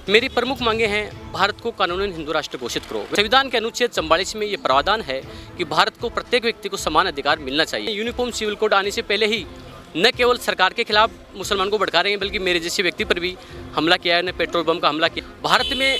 मेरी प्रमुख मांगे हैं, भारत को कानूनन हिंदू राष्ट्र घोषित करो। संविधान के अनुच्छेद 44 में ये प्रावधान है कि भारत को प्रत्येक व्यक्ति को समान अधिकार मिलना चाहिए। यूनिफॉर्म सिविल कोड आने से पहले ही न केवल सरकार के खिलाफ मुसलमान को भड़का रहे हैं, बल्कि मेरे जैसे व्यक्ति पर भी हमला किया है, ने पेट्रोल बम का हमला किया। भारत में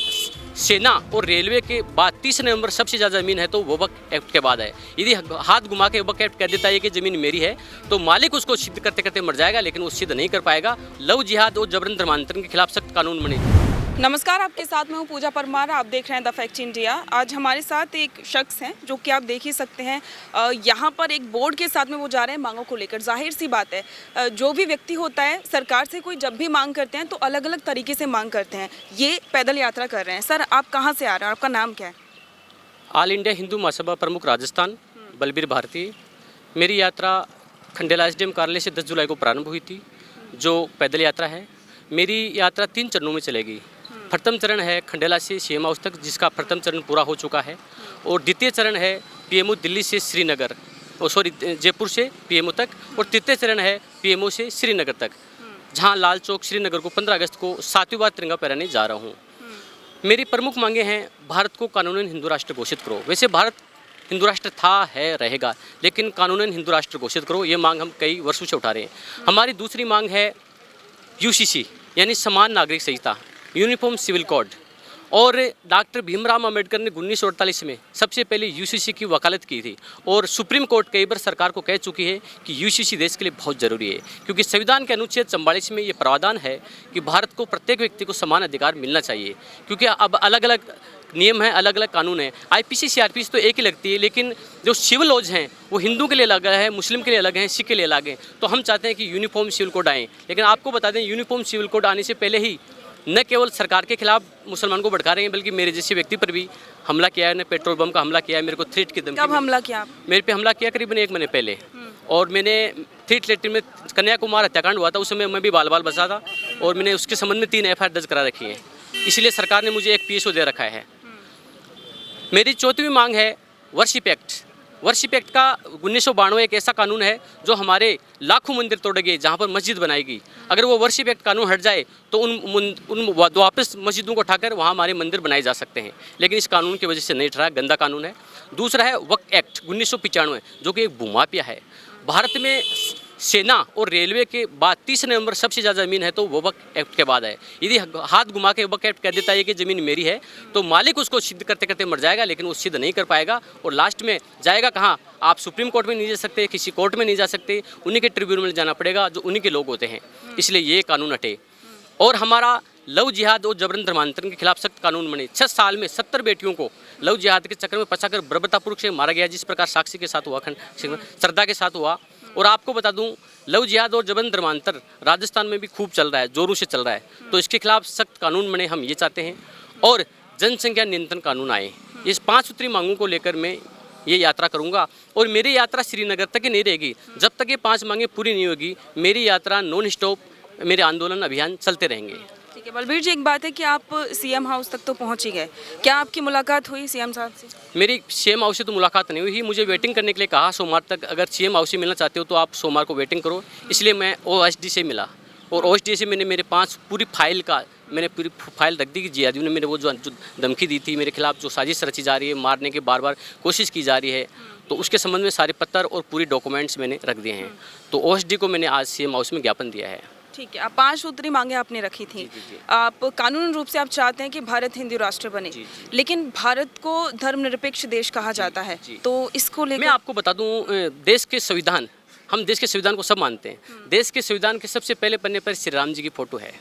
सेना और रेलवे के बाद 30 नवंबर सबसे ज़्यादा ज़मीन है तो वो वक्फ एक्ट के बाद है। यदि हाथ घुमा के वक्फ एक्ट कह देता है कि ज़मीन मेरी है, तो मालिक उसको सिद्ध करते करते मर जाएगा, लेकिन वो सिद्ध नहीं कर पाएगा। लव जिहाद और जबरन धर्मांतरण के खिलाफ सख्त कानून बने। नमस्कार, आपके साथ मैं हूँ पूजा परमार। आप देख रहे हैं द फैक्ट इंडिया। आज हमारे साथ एक शख्स हैं जो कि आप देख ही सकते हैं, यहाँ पर एक बोर्ड के साथ में वो जा रहे हैं मांगों को लेकर। जाहिर सी बात है, जो भी व्यक्ति होता है सरकार से कोई जब भी मांग करते हैं तो अलग अलग तरीके से मांग करते हैं। ये पैदल यात्रा कर रहे हैं। सर, आप कहाँ से आ रहे हैं? आपका नाम क्या है? ऑल इंडिया हिंदू महासभा प्रमुख राजस्थान, बलबीर भारती। मेरी यात्रा खंडेला एसडीएम कार्यालय से 10 जुलाई को प्रारंभ हुई थी, जो पैदल यात्रा है। मेरी यात्रा 3 चरणों में चलेगी। प्रथम चरण है खंडेला से सीएम हाउस तक, जिसका प्रथम चरण पूरा हो चुका है, और द्वितीय चरण है पीएमओ दिल्ली से श्रीनगर, जयपुर से पीएमओ तक, और तृतीय चरण है पीएमओ से श्रीनगर तक, जहां लाल चौक श्रीनगर को 15 अगस्त को 7वीं बार तिरंगा फहराने जा रहा हूं। मेरी प्रमुख मांगे हैं, भारत को कानूनन हिंदू राष्ट्र घोषित करो। वैसे भारत हिंदू राष्ट्र था, है, रहेगा, लेकिन कानूनन हिंदू राष्ट्र घोषित करो, ये मांग हम कई वर्षों से उठा रहे हैं। हमारी दूसरी मांग है यूसीसी यानी समान नागरिक संहिता, यूनिफॉर्म सिविल कोड। और डॉक्टर भीमराव अंबेडकर ने 1948 में सबसे पहले यूसीसी की वकालत की थी, और सुप्रीम कोर्ट कई बार सरकार को कह चुकी है कि यूसीसी देश के लिए बहुत ज़रूरी है, क्योंकि संविधान के अनुच्छेद 44 में ये प्रावधान है कि भारत को प्रत्येक व्यक्ति को समान अधिकार मिलना चाहिए। क्योंकि अब अलग अलग नियम हैं, अलग अलग कानून हैं। आईपीसी सीआरपीसी तो एक ही लगती है, लेकिन जो सिविल लॉज हैं वो हिंदू के लिए अलग है, मुस्लिम के लिए अलग है, सिख के लिए अलग है। तो हम चाहते हैं कि यूनिफॉर्म सिविल कोड आए। लेकिन आपको बता दें, यूनिफॉर्म सिविल कोड आने से पहले ही न केवल सरकार के खिलाफ मुसलमान को भड़का रहे हैं, बल्कि मेरे जैसे व्यक्ति पर भी हमला किया है, ने पेट्रोल बम का हमला किया है, मेरे को थ्रेट की धमकी। कब हमला किया? मेरे पे हमला किया करीबन 1 महीने पहले। और मैंने थ्रेट लेटर में कन्याकुमार हत्याकांड हुआ था, उस समय मैं भी बाल बचा था, और मैंने उसके संबंध में 3 एफआईआर दर्ज करा रखी है। इसलिए सरकार ने मुझे एक पीएसओ दे रखा है। मेरी चौथी मांग है वर्शिप एक्ट। वर्शिप एक्ट का 1992 एक ऐसा कानून है जो हमारे लाखों मंदिर तोड़े गए, जहाँ पर मस्जिद बनाएगी। अगर वो वर्शिप एक्ट कानून हट जाए तो उन वापस मस्जिदों को उठाकर वहाँ हमारे मंदिर बनाए जा सकते हैं, लेकिन इस कानून की वजह से नहीं ठहरा, गंदा कानून है। दूसरा है वक्फ एक्ट 1995, जो कि एक भूमाफिया है। भारत में सेना और रेलवे के बाद 30 नवंबर सबसे ज़्यादा ज़मीन है तो वो वक्फ एक्ट के बाद है। यदि हाथ घुमा के वक्फ एक्ट कह देता है कि ज़मीन मेरी है, तो मालिक उसको सिद्ध करते करते मर जाएगा, लेकिन वो सिद्ध नहीं कर पाएगा, और लास्ट में जाएगा कहाँ? आप सुप्रीम कोर्ट में नहीं जा सकते, किसी कोर्ट में नहीं जा सकते, उन्हीं के ट्रिब्यूनल में जाना पड़ेगा, जो उन्हीं के लोग होते हैं। इसलिए ये कानून हटे। और हमारा लव जिहाद और जबरन धर्मांतरण के खिलाफ सख्त कानून बने। 6 साल में 70 बेटियों को लव जिहाद के चक्कर में फंसाकर बर्बरतापूर्वक से मारा गया, जिस प्रकार साक्षी के साथ हुआ, श्रद्धा के साथ हुआ। और आपको बता दूं, लव जिहाद और जबरन धर्मांतर राजस्थान में भी खूब चल रहा है, जोरों से चल रहा है, तो इसके खिलाफ सख्त कानून बने, हम ये चाहते हैं। और जनसंख्या नियंत्रण कानून आए। इस 5 सूत्री मांगों को लेकर मैं ये यात्रा करूंगा, और मेरी यात्रा श्रीनगर तक ही नहीं रहेगी। जब तक ये 5 मांगें पूरी नहीं होगी, मेरी यात्रा नॉन स्टॉप, मेरे आंदोलन अभियान चलते रहेंगे। ठीक है बलबीर जी, एक बात है कि आप सीएम हाउस तक तो पहुंच ही गए। क्या आपकी मुलाकात हुई सीएम साहब से? मेरी सीएम हाउस से तो मुलाकात नहीं हुई। मुझे वेटिंग करने के लिए कहा सोमवार तक, अगर सीएम हाउस से मिलना चाहते हो तो आप सोमवार को वेटिंग करो। इसलिए मैं ओएसडी से मिला, और ओएसडी से मैंने मेरे 5 पूरी फाइल रख दी कि जिहादियों ने मेरे वो जो धमकी दी थी, मेरे खिलाफ जो साजिश रची जा रही है, मारने की बार बार कोशिश की जा रही है, तो उसके संबंध में सारे पत्र और पूरी डॉक्यूमेंट्स मैंने रख दिए हैं। तो ओएसडी को मैंने आज सीएम हाउस में ज्ञापन दिया है। ठीक है, आप 5 सूत्री मांगे आपने रखी थी। जी। आप कानूनी रूप से आप चाहते हैं कि भारत हिंदू राष्ट्र बने। जी। लेकिन भारत को धर्मनिरपेक्ष देश कहा जाता है, तो इसको लेकर मैं आपको बता दूं, देश के संविधान, हम देश के संविधान को सब मानते हैं। देश के संविधान के सबसे पहले पन्ने पर श्री राम जी की फोटो है।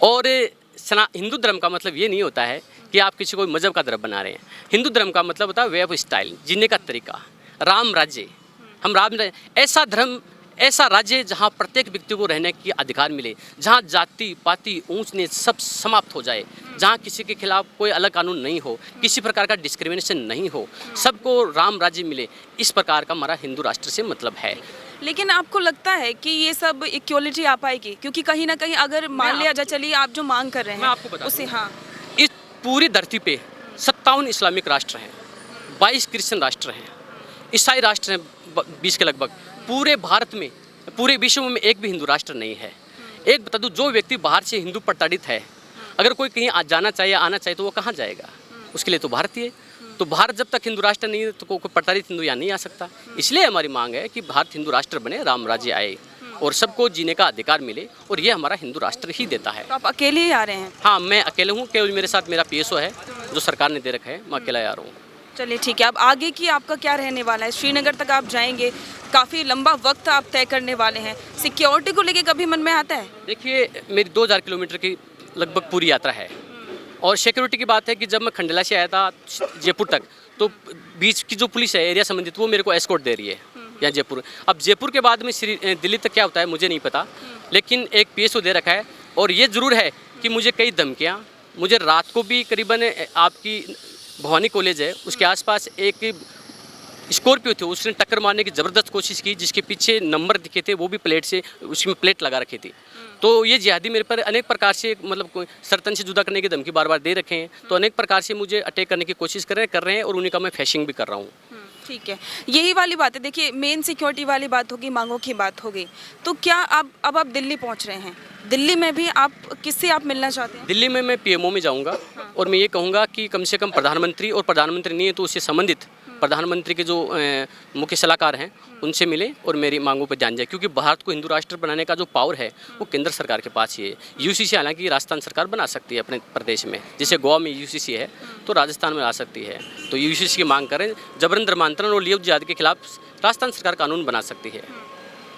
और हिंदू धर्म का मतलब ये नहीं होता है कि आप किसी को मजहब का धर्म बना रहे हैं। हिंदू धर्म का मतलब होता है वे ऑफ स्टाइल, जीने का तरीका, राम राज्य। हम ऐसा धर्म, ऐसा राज्य जहाँ प्रत्येक व्यक्ति को रहने की अधिकार मिले, जहाँ जाति पाति ऊंच नीच सब समाप्त हो जाए, जहाँ किसी के खिलाफ कोई अलग कानून नहीं हो, किसी प्रकार का डिस्क्रिमिनेशन नहीं हो, सबको राम राज्य मिले। इस प्रकार का हमारा हिंदू राष्ट्र से मतलब है। लेकिन आपको लगता है कि ये सब इक्वलिटी आ पाएगी? क्योंकि कहीं ना कहीं अगर मान लिया जाए, चलिए आप जो मांग कर रहे हैं उसे, हाँ, इस पूरी धरती पे 57 इस्लामिक राष्ट्र हैं, 22 क्रिश्चियन राष्ट्र हैं, ईसाई राष्ट्र हैं 20 के लगभग। पूरे भारत में, पूरे विश्व में एक भी हिंदू राष्ट्र नहीं है। एक बता दूं, जो व्यक्ति बाहर से हिंदू प्रताड़ित है अगर कोई कहीं जाना चाहिए आना चाहिए तो वो कहाँ जाएगा? उसके लिए तो भारतीय। तो भारत जब तक हिंदू राष्ट्र नहीं है तो कोई प्रताड़ित हिंदू यहाँ नहीं आ सकता। इसलिए हमारी मांग है कि भारत हिंदू राष्ट्र बने, राम राज्य आए और सबको जीने का अधिकार मिले, और ये हमारा हिंदू राष्ट्र ही देता है। तो आप अकेले ही आ रहे हैं? हाँ, मैं अकेले हूँ, केवल मेरे साथ मेरा PSO है जो सरकार ने दे रखा है, मैं अकेला आ रहा हूँ। चलिए ठीक है। अब आगे की आपका क्या रहने वाला है? श्रीनगर तक आप जाएंगे, काफ़ी लंबा वक्त आप तय करने वाले हैं, सिक्योरिटी को लेके कभी मन में आता है? देखिए, मेरी 2000 किलोमीटर की लगभग पूरी यात्रा है, और सिक्योरिटी की बात है कि जब मैं खंडेला से आया था जयपुर तक, तो बीच की जो पुलिस है एरिया संबंधित, वो मेरे को एस्कॉर्ट दे रही है यहाँ जयपुर। अब जयपुर के बाद में दिल्ली तक क्या होता है मुझे नहीं पता, लेकिन एक PSO दे रखा है। और ये ज़रूर है कि मुझे कई धमकियाँ, मुझे रात को भी करीबन आपकी भवानी कॉलेज है उसके आसपास एक स्कॉर्पियो थी, उसने टक्कर मारने की ज़बरदस्त कोशिश की, जिसके पीछे नंबर दिखे थे, वो भी प्लेट से, उसमें प्लेट लगा रखी थी। तो ये जिहादी मेरे पर अनेक प्रकार से, मतलब सरतन से जुदा करने की धमकी बार बार दे रखे हैं, तो अनेक प्रकार से मुझे अटैक करने की कोशिश कर रहे हैं और उन्हीं का मैं फैशिंग भी कर रहा हूँ। ठीक है, यही वाली बात है। देखिए, मेन सिक्योरिटी वाली बात होगी, मांगों की बात होगी, तो क्या अब आप दिल्ली पहुंच रहे हैं? दिल्ली में भी आप किससे आप मिलना चाहते हैं? दिल्ली में मैं PMO में जाऊंगा, और मैं ये कहूँगा कि कम से कम प्रधानमंत्री, और प्रधानमंत्री नहीं है तो उससे संबंधित प्रधानमंत्री के जो मुख्य सलाहकार हैं उनसे मिले और मेरी मांगों पर ध्यान जाए, क्योंकि भारत को हिंदू राष्ट्र बनाने का जो पावर है वो केंद्र सरकार के पास ही है। UCC हालांकि राजस्थान सरकार बना सकती है अपने प्रदेश में, जैसे गोवा में UCC है तो राजस्थान में आ सकती है, तो UCC की मांग करें। जबरन धर्मांतरण और लिव जिहाद के खिलाफ राजस्थान सरकार कानून बना सकती है।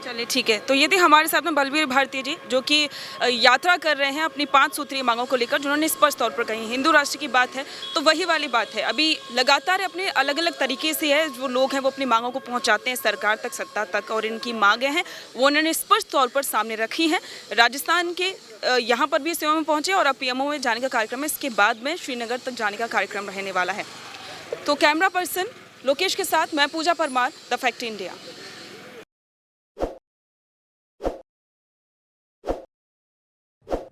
चलिए ठीक है। तो ये थे हमारे साथ में बलबीर भारती जी, जो कि यात्रा कर रहे हैं अपनी 5 सूत्रीय मांगों को लेकर, जिन्होंने स्पष्ट तौर पर कही हिंदू राष्ट्र की बात है तो वही वाली बात है। अभी लगातार अपने अलग अलग तरीके से है जो लोग हैं वो अपनी मांगों को पहुंचाते हैं सरकार तक, सत्ता तक, और इनकी मांगें हैं वो उन्होंने स्पष्ट तौर पर सामने रखी हैं। राजस्थान के यहाँ पर भी सेवा में पहुँचे और अब PMO में जाने का कार्यक्रम है, इसके बाद में श्रीनगर तक जाने का कार्यक्रम रहने वाला है। तो कैमरा पर्सन लोकेश के साथ मैं पूजा परमार, द फैक्ट इंडिया।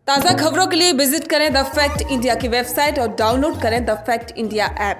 ताज़ा खबरों के लिए विजिट करें द फैक्ट इंडिया की वेबसाइट और डाउनलोड करें द फैक्ट इंडिया ऐप।